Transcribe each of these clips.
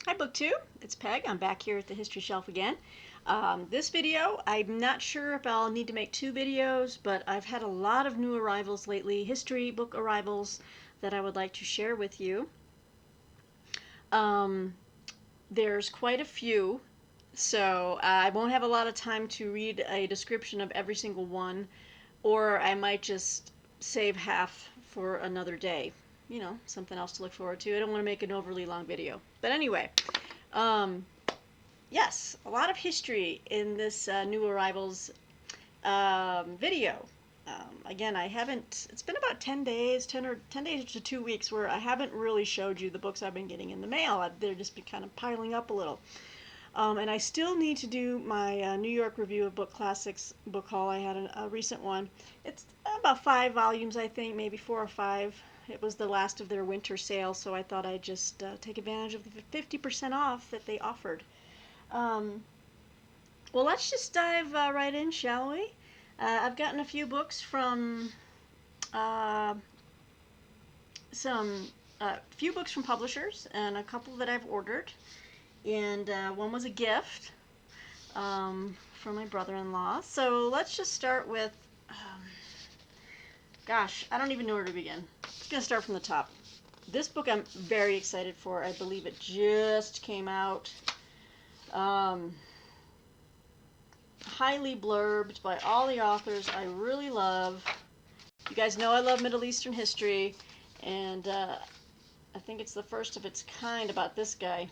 Hi BookTube, it's Peg. I'm back here at the History Shelf again. This video, I'm not sure if I'll need to make two videos, but I've had a lot of new arrivals lately, history book arrivals that I would like to share with you. There's quite a few, so I won't have a lot of time to read a description of every single one, or I might just save half for another day. You know, something else to look forward to. I don't want to make an overly long video. But anyway, yes, a lot of history in this new arrivals video. Again, I haven't, it's been about 10 days, 10 days to 2 weeks where I haven't really showed you the books I've been getting in the mail. They're just been kind of piling up a little. And I still need to do my New York Review of Book Classics book haul. I had a recent one. It's about 5 volumes, I think, maybe 4 or 5. It was the last of their winter sale, so I thought I'd just take advantage of the 50% off that they offered. Well, let's just dive right in, shall we? I've gotten a few books from few books from publishers and a couple that I've ordered. And one was a gift from my brother-in-law. So let's just start with, gosh, I don't even know where to begin. I'm just going to start from the top. This book I'm very excited for. I believe it just came out. Highly blurbed by all the authors I really love. You guys know I love Middle Eastern history, and I think it's the first of its kind about this guy.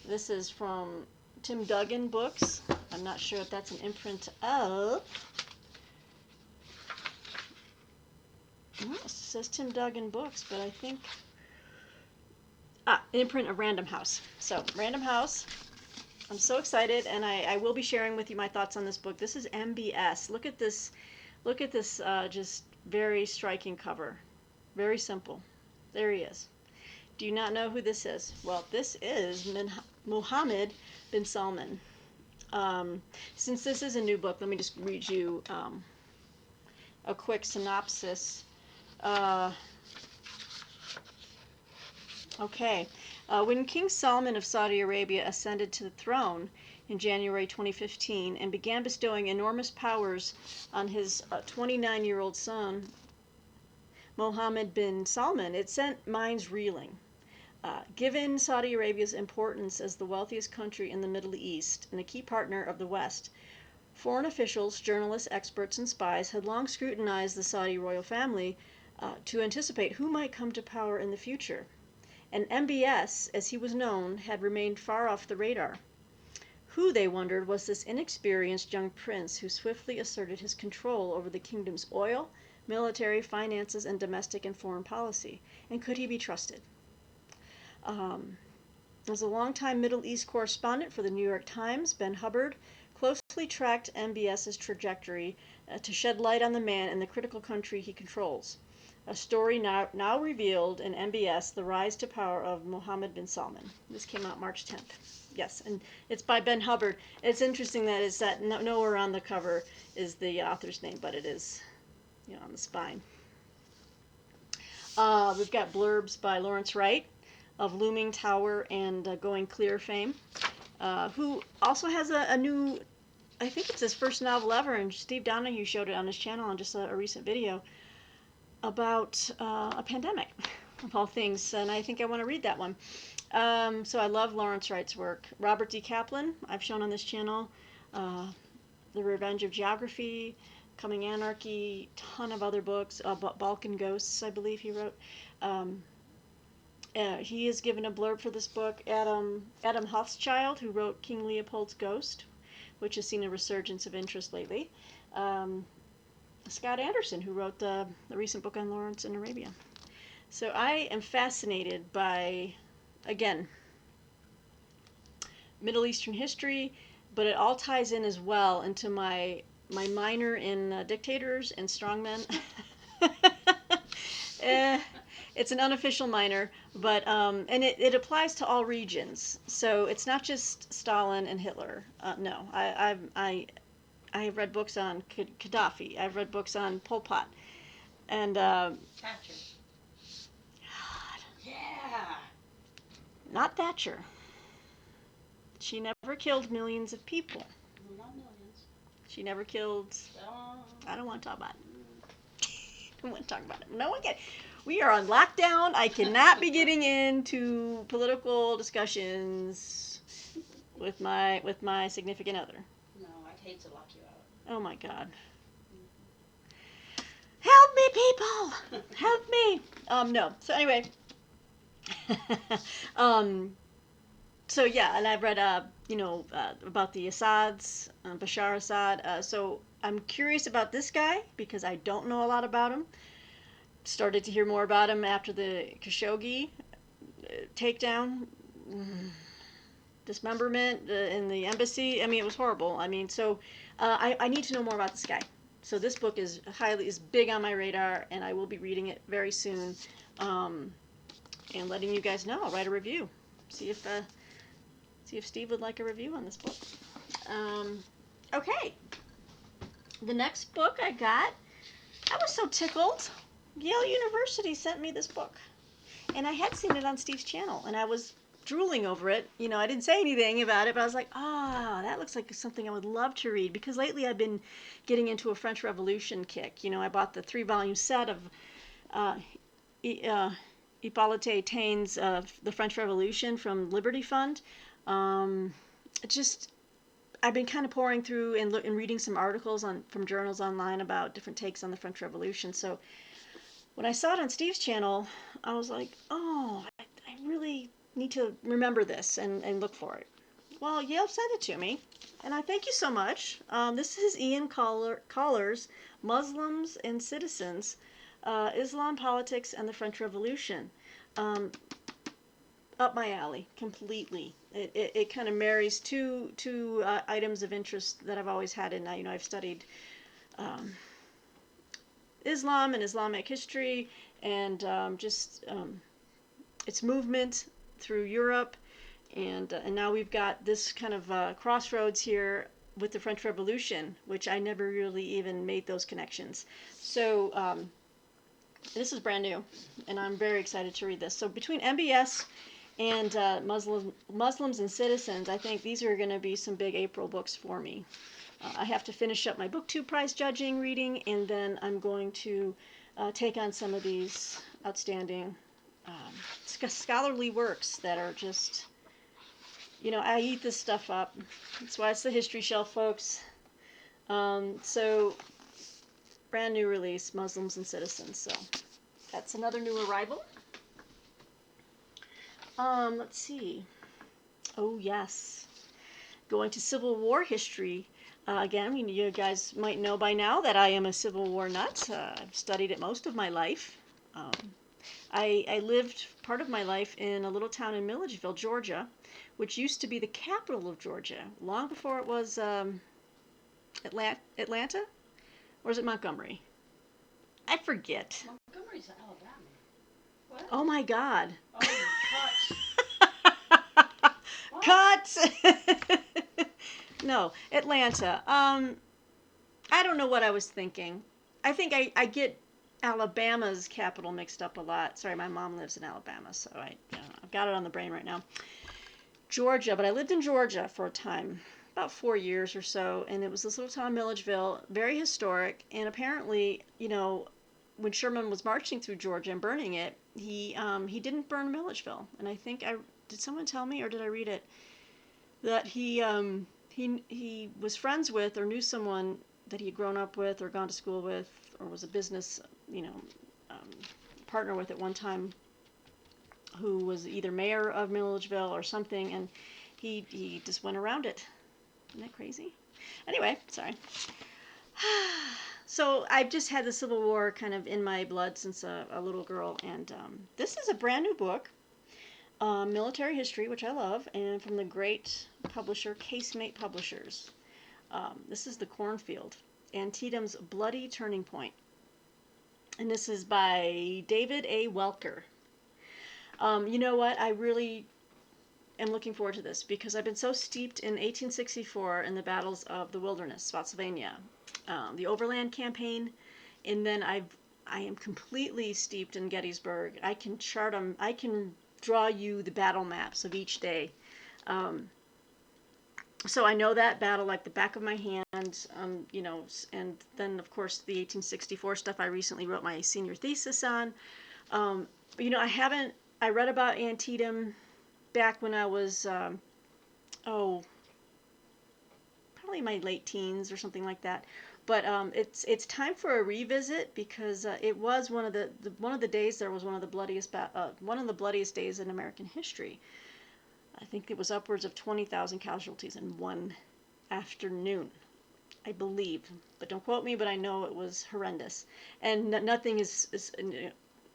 This is from Tim Duggan Books. I'm not sure if that's an imprint of... It says Tim Duggan Books, but I think... imprint of Random House. So, Random House. I'm so excited, and I will be sharing with you my thoughts on this book. This is MBS. Look at this just very striking cover. Very simple. There he is. Do you not know who this is? Well, this is Mohammed bin Salman. Since this is a new book, let me just read you a quick synopsis. When King Salman of Saudi Arabia ascended to the throne in January 2015 and began bestowing enormous powers on his 29-year-old son, Mohammed bin Salman, it sent minds reeling. Given Saudi Arabia's importance as the wealthiest country in the Middle East and a key partner of the West, foreign officials, journalists, experts, and spies had long scrutinized the Saudi royal family to anticipate who might come to power in the future. And MBS, as he was known, had remained far off the radar. Who, they wondered, was this inexperienced young prince who swiftly asserted his control over the kingdom's oil, military, finances, and domestic and foreign policy? And could he be trusted? As a longtime Middle East correspondent for the New York Times, Ben Hubbard closely tracked MBS's trajectory to shed light on the man and the critical country he controls. A story now revealed in MBS, The Rise to Power of Mohammed bin Salman. This came out March 10th. Yes, and it's by Ben Hubbard. It's interesting that it's that nowhere on the cover is the author's name, but it is, on the spine. We've got blurbs by Lawrence Wright of Looming Tower and Going Clear fame, who also has a new, I think it's his first novel ever, and Steve Donahue showed it on his channel on just a recent video, about a pandemic, of all things, and I think I want to read that one. So I love Lawrence Wright's work. Robert D. Kaplan, I've shown on this channel, The Revenge of Geography, Coming Anarchy, ton of other books, Balkan Ghosts, I believe he wrote. He is given a blurb for this book. Adam Hochschild, who wrote King Leopold's Ghost, which has seen a resurgence of interest lately. Scott Anderson, who wrote the recent book on Lawrence in Arabia. So I am fascinated by, again, Middle Eastern history, but it all ties in as well into my minor in dictators and strongmen. It's an unofficial minor, but and it applies to all regions. So it's not just Stalin and Hitler. No, I have read books on Gaddafi. I've read books on Pol Pot, and Thatcher. God, Yeah. not Thatcher. She never killed millions of people. Not millions. She never killed. I don't want to talk about it. I don't want to talk about it. No one can. We are on lockdown. I cannot be getting into political discussions with my significant other. No, I'd hate to lock you out. Oh my God. Help me, people! Help me! No. So anyway. So yeah, and I've read, about the Assads, Bashar Assad. So I'm curious about this guy because I don't know a lot about him. Started to hear more about him after the Khashoggi takedown, dismemberment in the embassy. I mean, it was horrible. I mean, so I need to know more about this guy. So this book is big on my radar, and I will be reading it very soon, and letting you guys know. I'll write a review. See if Steve would like a review on this book. Okay. The next book I got, I was so tickled. Yale University sent me this book, and I had seen it on Steve's channel, and I was drooling over it. I didn't say anything about it, but I was like, that looks like something I would love to read, because lately I've been getting into a French Revolution kick. I bought the 3-volume set of Hippolyte Taine's The French Revolution from Liberty Fund. I've been kind of pouring through and reading some articles from journals online about different takes on the French Revolution. So when I saw it on Steve's channel, I was like, I really need to remember this and look for it. Well, Yale sent it to me, and I thank you so much. This is Ian Coller's Muslims and Citizens, Islam, Politics, and the French Revolution. Up my alley completely. It kind of marries two items of interest that I've always had in. I've studied Islam and Islamic history, and its movement through Europe, and now we've got this kind of crossroads here with the French Revolution, which I never really even made those connections. So this is brand new, and I'm very excited to read this. So between MBS and Muslims and Citizens, I think these are going to be some big April books for me. I have to finish up my BookTube prize judging reading, and then I'm going to take on some of these outstanding scholarly works that are just, I eat this stuff up. That's why it's the history shelf, folks. So, brand new release, Muslims and Citizens. So, that's another new arrival. Let's see. Oh, yes. Going to Civil War history. Again, you guys might know by now that I am a Civil War nut. I've studied it most of my life. I lived part of my life in a little town in Milledgeville, Georgia, which used to be the capital of Georgia, long before it was Atlanta? Or is it Montgomery? I forget. Montgomery's Alabama. What? Oh my God. Oh, Cut! No, Atlanta. I don't know what I was thinking. I think I get Alabama's capital mixed up a lot. Sorry, my mom lives in Alabama, so I've got it on the brain right now. Georgia, but I lived in Georgia for a time, about 4 years or so, and it was this little town, Milledgeville, very historic, and apparently, when Sherman was marching through Georgia and burning it, he didn't burn Milledgeville, and I think did someone tell me, or did I read it, that he was friends with or knew someone that he had grown up with or gone to school with or was a business, partner with at one time, who was either mayor of Milledgeville or something, and he just went around it. Isn't that crazy? Anyway, sorry. So I've just had the Civil War kind of in my blood since a little girl, and this is a brand new book, military history, which I love, and from the great publisher Casemate Publishers. This is The Cornfield, Antietam's Bloody Turning Point, and this is by David A. Welker. You know what? I really am looking forward to this because I've been so steeped in 1864 and the battles of the Wilderness, Spotsylvania, the Overland Campaign, and then I am completely steeped in Gettysburg. I can chart them. I can draw you the battle maps of each day. So I know that battle like the back of my hand, you know, and then of course the 1864 stuff I recently wrote my senior thesis on. Um, but, you know, I read about Antietam back when I was, oh, probably my late teens or something like that. But it's time for a revisit because it was one of the days there was one of the bloodiest days in American history. I think it was upwards of 20,000 casualties in one afternoon, I believe. But don't quote me, but I know it was horrendous. And nothing is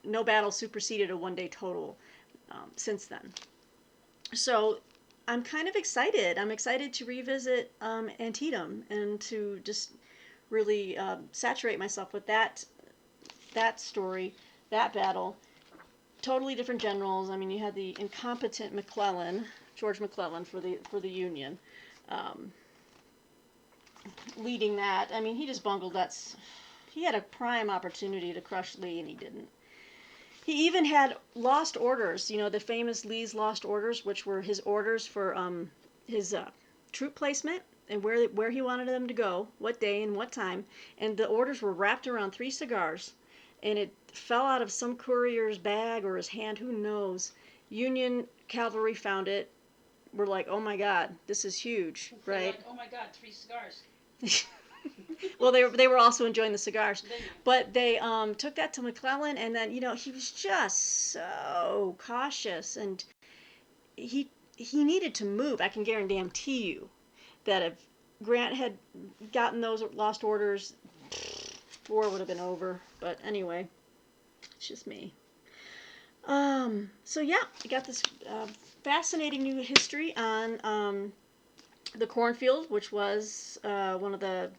no battle superseded a 1 day total since then. So I'm kind of excited. I'm excited to revisit Antietam and to just really saturate myself with that story, that battle. Totally different generals. I mean, you had the incompetent McClellan, George McClellan for the Union, um, leading that. I mean, he just bungled that. He had a prime opportunity to crush Lee, and he didn't. He even had lost orders. You know, the famous Lee's lost orders, which were his orders for his troop placement and where he wanted them to go, what day and what time. And the orders were wrapped around 3 cigars, and it fell out of some courier's bag or his hand. Who knows? Union cavalry found it. We're like, oh my God, this is huge, right? Like, oh my God, 3 cigars. Well, they were also enjoying the cigars, but they took that to McClellan, and then you know he was just so cautious, and he needed to move. I can guarantee you that if Grant had gotten those lost orders, war would have been over. But anyway, it's just me. So yeah, I got this fascinating new history on the cornfield, which was one of the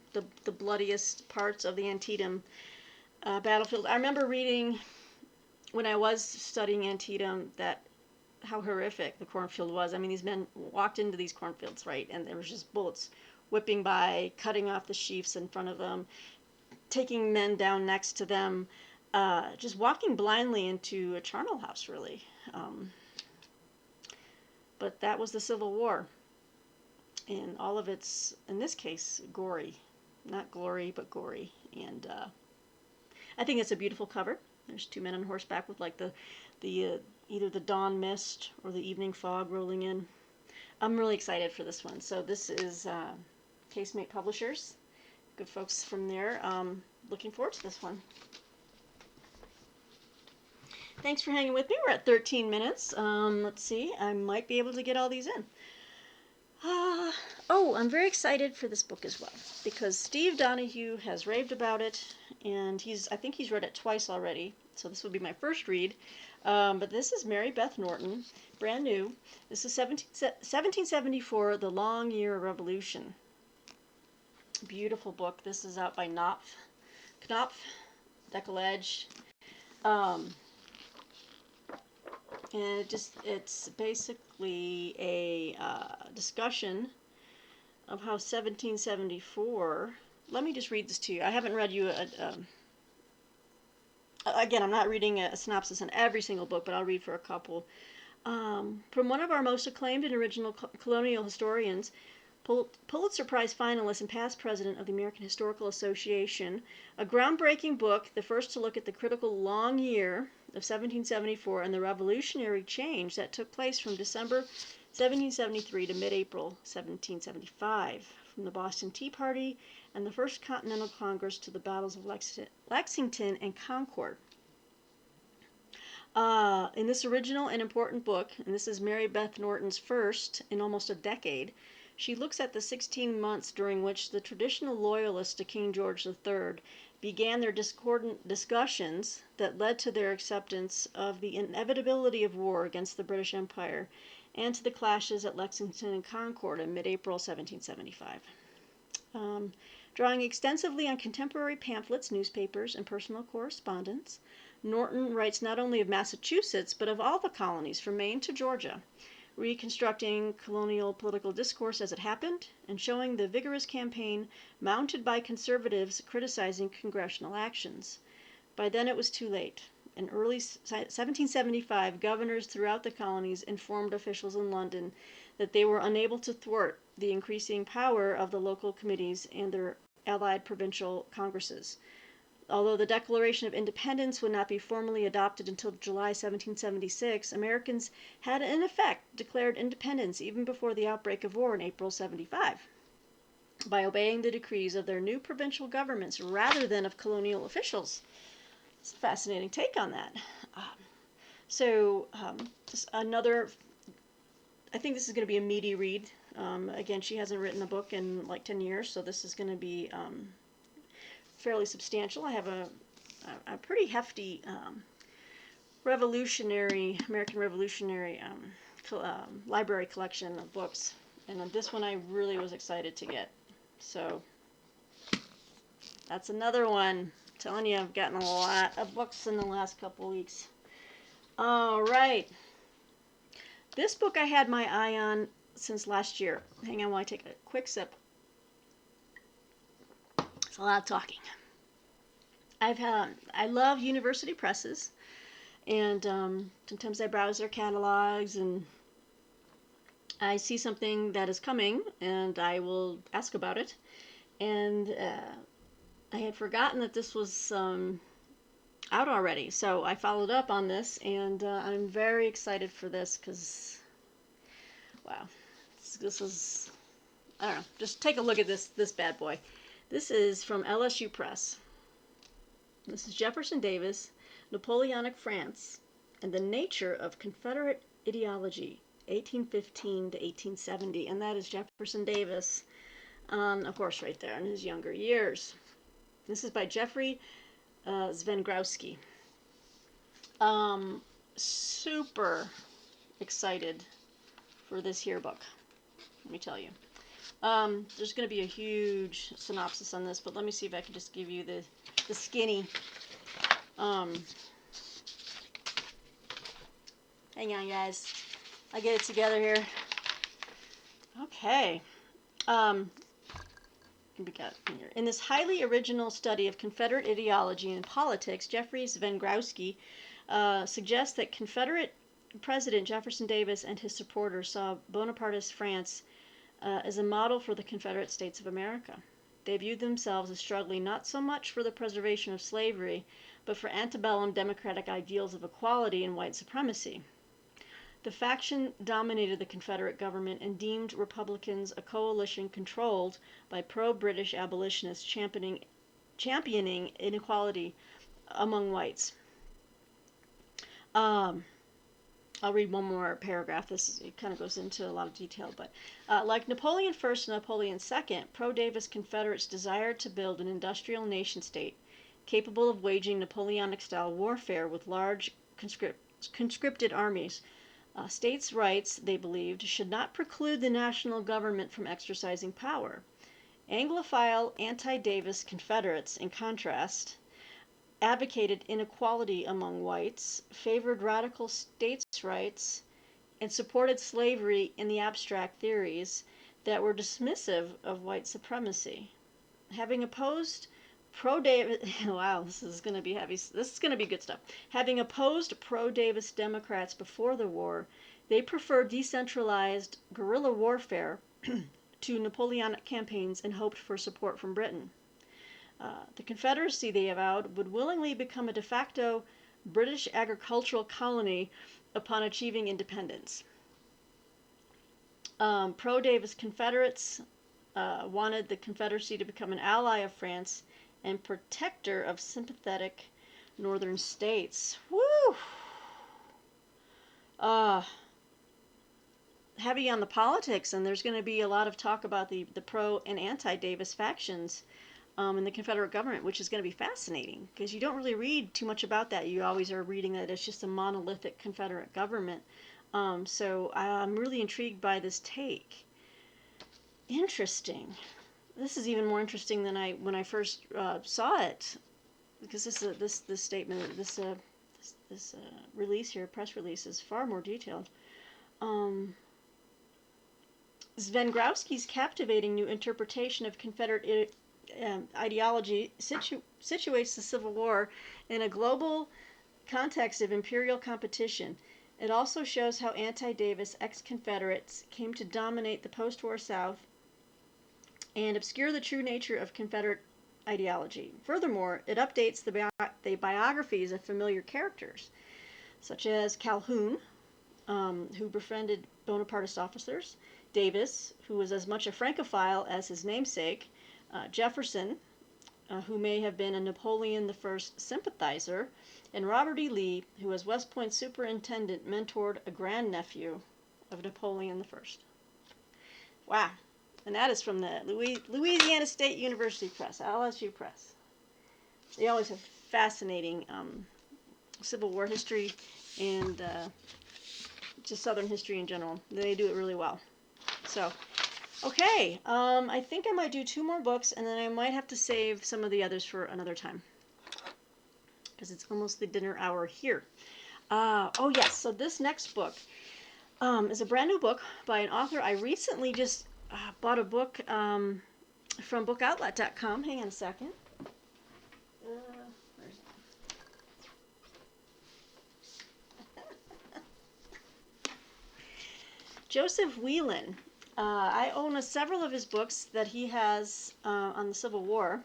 bloodiest parts of the Antietam battlefield. I remember reading when I was studying Antietam that how horrific the cornfield was. I mean, these men walked into these cornfields, right, and there was just bullets whipping by, cutting off the sheaves in front of them, taking men down next to them, just walking blindly into a charnel house, really. But that was the Civil War, and all of its, in this case, gory. Not glory, but gory. And I think it's a beautiful cover. There's two men on horseback with like the either the dawn mist or the evening fog rolling in. I'm really excited for this one. So this is Casemate Publishers. Good folks from there. Looking forward to this one. Thanks for hanging with me. We're at 13 minutes. Let's see. I might be able to get all these in. Oh, I'm very excited for this book as well because Steve Donahue has raved about it, and I think he's read it twice already. So this will be my first read. But this is Mary Beth Norton, brand new. This is 1774, The Longyear Revolution. Beautiful book. This is out by Knopf, Decollage. And it's basically a discussion of how 1774. Let me just read this to you. I haven't read you again, I'm not reading a synopsis on every single book, but I'll read for a couple. From one of our most acclaimed and original colonial historians, Pulitzer Prize finalist and past president of the American Historical Association, a groundbreaking book, the first to look at the critical long year of 1774 and the revolutionary change that took place from December 1773 to mid-April 1775, from the Boston Tea Party and the First Continental Congress to the battles of Lexington and Concord. In this original and important book, and this is Mary Beth Norton's first in almost a decade, she looks at the 16 months during which the traditional loyalists to King George III began their discordant discussions that led to their acceptance of the inevitability of war against the British Empire and to the clashes at Lexington and Concord in mid-April 1775. Drawing extensively on contemporary pamphlets, newspapers, and personal correspondence, Norton writes not only of Massachusetts, but of all the colonies from Maine to Georgia, reconstructing colonial political discourse as it happened, and showing the vigorous campaign mounted by conservatives criticizing congressional actions. By then it was too late, In early 1775, governors throughout the colonies informed officials in London that they were unable to thwart the increasing power of the local committees and their allied provincial congresses. Although the Declaration of Independence would not be formally adopted until July 1776, Americans had in effect declared independence even before the outbreak of war in April 75 by obeying the decrees of their new provincial governments rather than of colonial officials. It's a fascinating take on that. Just another, I think this is going to be a meaty read. Again, she hasn't written a book in like 10 years, so this is going to be fairly substantial. I have a pretty hefty American Revolutionary library collection of books, and this one I really was excited to get. So that's another one. I'm telling you, I've gotten a lot of books in the last couple weeks. All right. This book I had my eye on since last year. Hang on while I take a quick sip. It's a lot of talking. I love university presses, and sometimes I browse their catalogs and I see something that is coming and I will ask about it. And I had forgotten that this was out already, so I followed up on this, and I'm very excited for this because, wow, this is, I don't know, just take a look at this bad boy. This is from LSU Press. This is Jefferson Davis, Napoleonic France, and the Nature of Confederate Ideology, 1815 to 1870, and that is Jefferson Davis, of course, right there in his younger years. This is by Jeffrey Svengrowski. Super excited for this here book, let me tell you. There's going to be a huge synopsis on this, but let me see if I can just give you the skinny. Hang on, guys. I get it together here. Okay. We got here. In this highly original study of Confederate ideology and politics, Jeffrey Svengrowski suggests that Confederate President Jefferson Davis and his supporters saw Bonapartist France as a model for the Confederate States of America. They viewed themselves as struggling not so much for the preservation of slavery, but for antebellum democratic ideals of equality and white supremacy. The faction dominated the Confederate government and deemed Republicans a coalition controlled by pro-British abolitionists championing inequality among whites. I'll read one more paragraph. It kind of goes into a lot of detail, but like Napoleon I and Napoleon II, pro-Davis Confederates desired to build an industrial nation-state capable of waging Napoleonic-style warfare with large conscripted armies. States' rights, they believed, should not preclude the national government from exercising power. Anglophile anti-Davis Confederates, in contrast, advocated inequality among whites, favored radical states' rights, and supported slavery in the abstract theories that were dismissive of white supremacy. Having opposed pro-Davis, wow, this is going to be heavy. This is going to be good stuff. Having opposed pro-Davis Democrats before the war, they preferred decentralized guerrilla warfare to Napoleonic campaigns and hoped for support from Britain. The Confederacy, they avowed, would willingly become a de facto British agricultural colony upon achieving independence. Pro-Davis Confederates wanted the Confederacy to become an ally of France and protector of sympathetic northern states. Woo! Heavy on the politics, and there's going to be a lot of talk about the pro and anti-Davis factions in the Confederate government, which is going to be fascinating because you don't really read too much about that. You always are reading that it's just a monolithic Confederate government. So I'm really intrigued by this take. Interesting. This is even more interesting than when I first saw it, because this statement, this release here, press release, is far more detailed. Svengrowski's captivating new interpretation of Confederate ideology situates the Civil War in a global context of imperial competition, it also shows how anti-Davis ex-Confederates came to dominate the post-war South and obscure the true nature of Confederate ideology. Furthermore, it updates the biographies of familiar characters, such as Calhoun, who befriended Bonapartist officers, Davis, who was as much a Francophile as his namesake, Jefferson, who may have been a Napoleon I sympathizer, and Robert E. Lee, who as West Point superintendent mentored a grandnephew of Napoleon I. Wow. And that is from the Louisiana State University Press, LSU Press. They always have fascinating Civil War history and just Southern history in general. They do it really well. So, okay, I think I might do 2 more books, and then I might have to save some of the others for another time, because it's almost the dinner hour here. Oh yes, so this next book is a brand new book by an author. I recently just bought a book from bookoutlet.com. Hang on a second. Where's it? Joseph Whelan. I own several of his books that he has on the Civil War,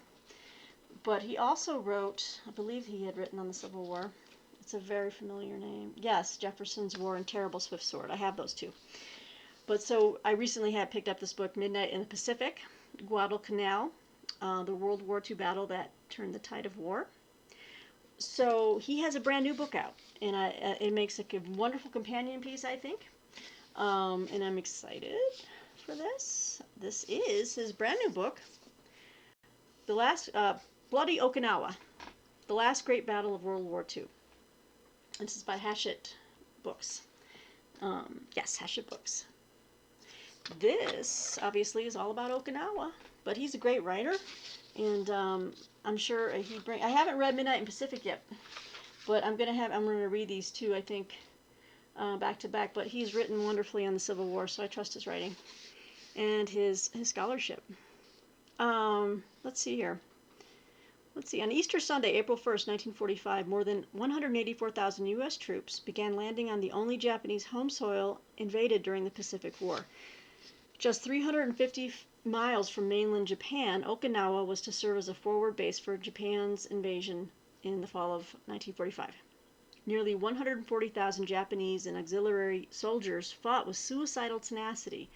but he also wrote, I believe he had written on the Civil War. It's a very familiar name. Yes, Jefferson's War and Terrible Swift Sword. I have those too. But so I recently had picked up this book, Midnight in the Pacific, Guadalcanal, the World War II battle that turned the tide of war. So he has a brand new book out, and it makes a wonderful companion piece, I think. And I'm excited for this. This is his brand new book, The Last Bloody Okinawa, The Last Great Battle of World War II. This is by Hachette Books. Yes, Hachette Books. This obviously is all about Okinawa, but he's a great writer, and I'm sure I haven't read Midnight in Pacific yet, but I'm gonna read these two, I think, back to back. But he's written wonderfully on the Civil War, so I trust his writing and his scholarship. Let's see here. Let's see. On Easter Sunday, April 1st, 1945, more than 184,000 U.S. troops began landing on the only Japanese home soil invaded during the Pacific War. Just 350 miles from mainland Japan, Okinawa was to serve as a forward base for Japan's invasion in the fall of 1945. Nearly 140,000 Japanese and auxiliary soldiers fought with suicidal tenacity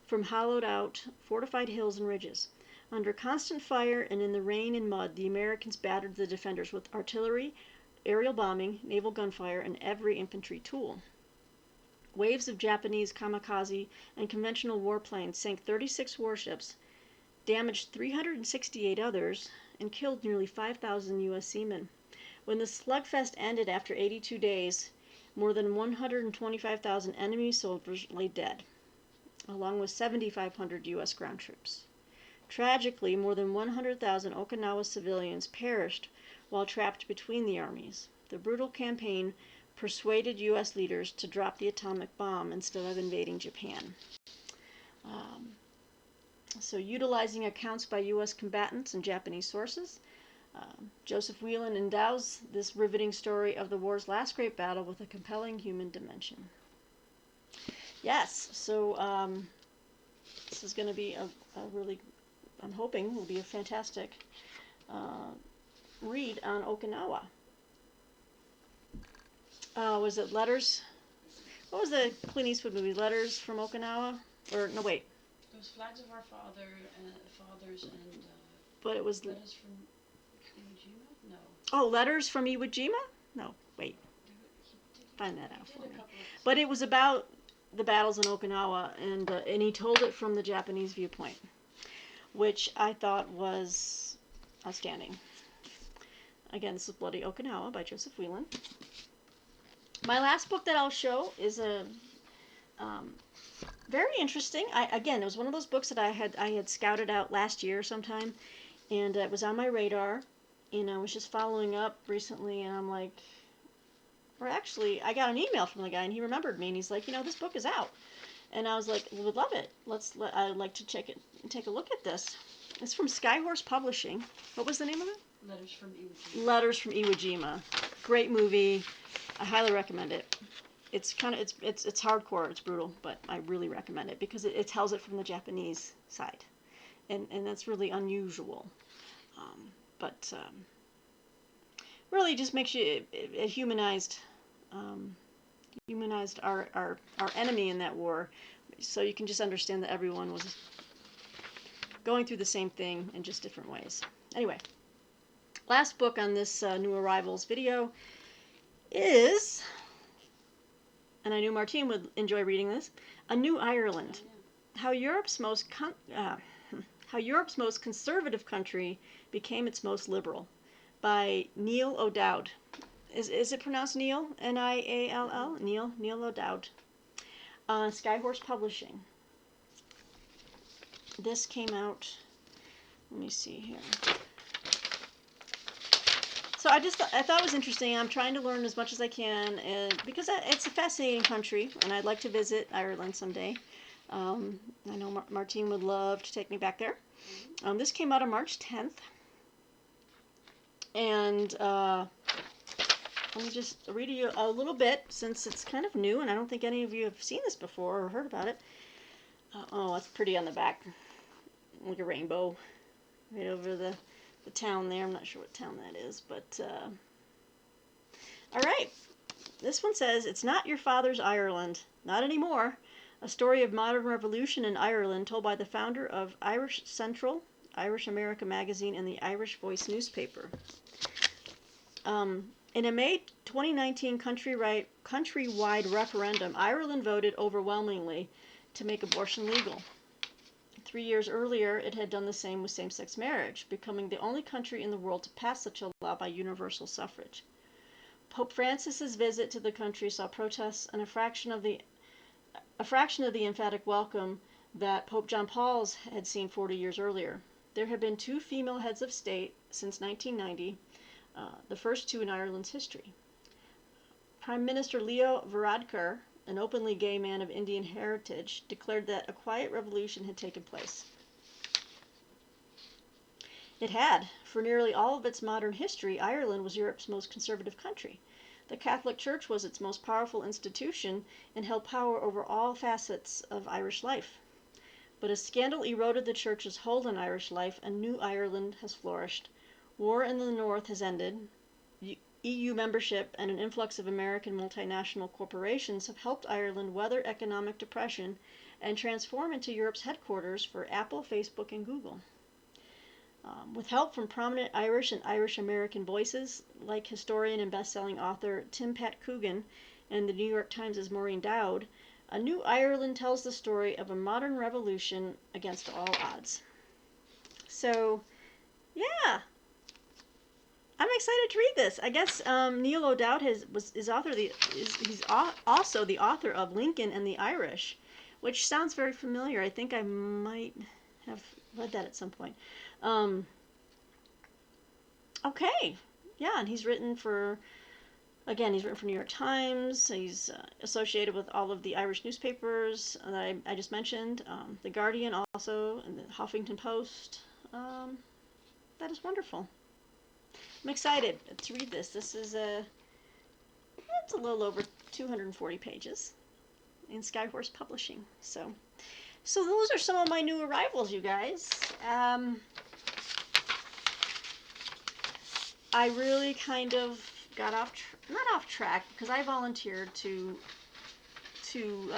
from hollowed-out, fortified hills and ridges. Under constant fire and in the rain and mud, the Americans battered the defenders with artillery, aerial bombing, naval gunfire, and every infantry tool. Waves of Japanese kamikaze and conventional warplanes sank 36 warships, damaged 368 others, and killed nearly 5,000 U.S. seamen. When the slugfest ended after 82 days, more than 125,000 enemy soldiers lay dead, along with 7,500 U.S. ground troops. Tragically, more than 100,000 Okinawa civilians perished while trapped between the armies. The brutal campaign persuaded U.S. leaders to drop the atomic bomb instead of invading Japan. So utilizing accounts by U.S. combatants and Japanese sources, Joseph Whelan endows this riveting story of the war's last great battle with a compelling human dimension. Yes, so this is going to be a really, I'm hoping, will be a fantastic read on Okinawa. Was it Letters? What was the Clint Eastwood movie? Letters from Okinawa? Or, no, wait. It was Flags of Our Fathers and But it was... Letters from Iwo Jima? No. Oh, Letters from Iwo Jima? No, wait. Find that out for me. But it was about the battles in Okinawa, and he told it from the Japanese viewpoint, which I thought was outstanding. Again, this is Bloody Okinawa by Joseph Whelan. My last book that I'll show is a very interesting. Again, it was one of those books that I had scouted out last year sometime, and it was on my radar, and I was just following up recently, and I'm like, or actually, I got an email from the guy, and he remembered me, and he's like, this book is out, and I was like, would love it. I'd like to take a look at this. It's from Skyhorse Publishing. What was the name of it? Letters from Iwo Jima. Letters from Iwo Jima. Great movie. I highly recommend it. It's kind of it's hardcore. It's brutal, but I really recommend it because it tells it from the Japanese side, and that's really unusual. But really just makes you it humanized humanized our enemy in that war, so you can just understand that everyone was going through the same thing in just different ways. Anyway, last book on this new arrivals video is, and I knew Martine would enjoy reading this, A New Ireland. How Europe's most conservative country became its most liberal, by Neil O'Dowd. Is it pronounced Neil? Niall? Neil O'Dowd. Skyhorse Publishing. This came out, let me see here. So I thought it was interesting. I'm trying to learn as much as I can, because it's a fascinating country, and I'd like to visit Ireland someday. I know Martine would love to take me back there. This came out on March 10th. And let me just read you a little bit, since it's kind of new, and I don't think any of you have seen this before or heard about it. Oh, it's pretty on the back. Like a rainbow right over the town there. I'm not sure what town that is, but all right. This one says, "It's not your father's Ireland. Not anymore. A story of modern revolution in Ireland told by the founder of Irish Central, Irish America Magazine, and the Irish Voice newspaper." In a May 2019 countrywide referendum, Ireland voted overwhelmingly to make abortion legal. 3 years earlier, it had done the same with same-sex marriage, becoming the only country in the world to pass such a law by universal suffrage. Pope Francis's visit to the country saw protests and a fraction of the emphatic welcome that Pope John Paul's had seen 40 years earlier. There have been 2 female heads of state since 1990, the first 2 in Ireland's history. Prime Minister Leo Varadkar, an openly gay man of Indian heritage, declared that a quiet revolution had taken place. It had. For nearly all of its modern history, Ireland was Europe's most conservative country. The Catholic Church was its most powerful institution and held power over all facets of Irish life. But as scandal eroded the Church's hold on Irish life, a new Ireland has flourished. War in the North has ended. EU membership and an influx of American multinational corporations have helped Ireland weather economic depression and transform into Europe's headquarters for Apple, Facebook, and Google. With help from prominent Irish and Irish-American voices, like historian and best-selling author Tim Pat Coogan and the New York Times' Maureen Dowd, A New Ireland tells the story of a modern revolution against all odds. So, yeah. I'm excited to read this. I guess Neil O'Dowd he's also the author of Lincoln and the Irish, which sounds very familiar. I think I might have read that at some point. Okay, yeah, and he's written for New York Times. He's associated with all of the Irish newspapers that I just mentioned, The Guardian also, and the Huffington Post. That is wonderful. I'm excited to read this. This is it's a little over 240 pages in Skyhorse Publishing. So those are some of my new arrivals, you guys. I really kind of got not off track, because I volunteered to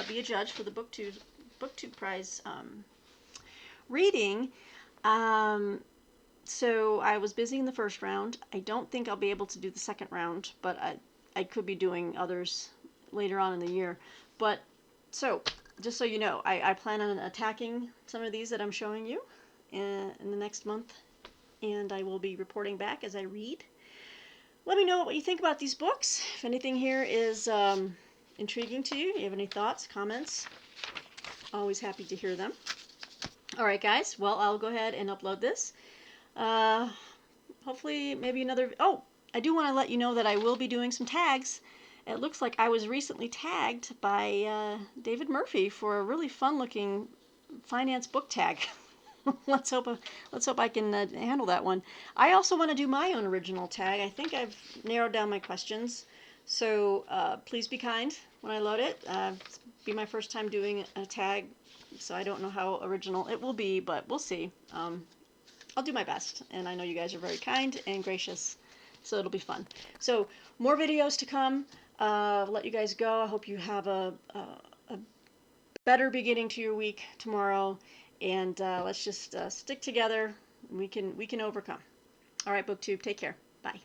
be a judge for the BookTube Prize reading. So I was busy in the first round. I don't think I'll be able to do the second round, but I could be doing others later on in the year. But so, just so you know, I plan on attacking some of these that I'm showing you in the next month, and I will be reporting back as I read. Let me know what you think about these books. If anything here is intriguing to you, you have any thoughts, comments, always happy to hear them. All right, guys. Well, I'll go ahead and upload this. Hopefully maybe another. Oh, I do want to let you know that I will be doing some tags. It looks like I was recently tagged by David Murphy for a really fun looking finance book tag. let's hope I can handle that one. I also want to do my own original tag. I think I've narrowed down my questions, so please be kind when I load it. Be my first time doing a tag, so I don't know how original it will be, but we'll see. I'll do my best, and I know you guys are very kind and gracious, so it'll be fun. So more videos to come. Let you guys go. I hope you have a better beginning to your week tomorrow, and let's just stick together. We can overcome. All right, BookTube, take care. Bye.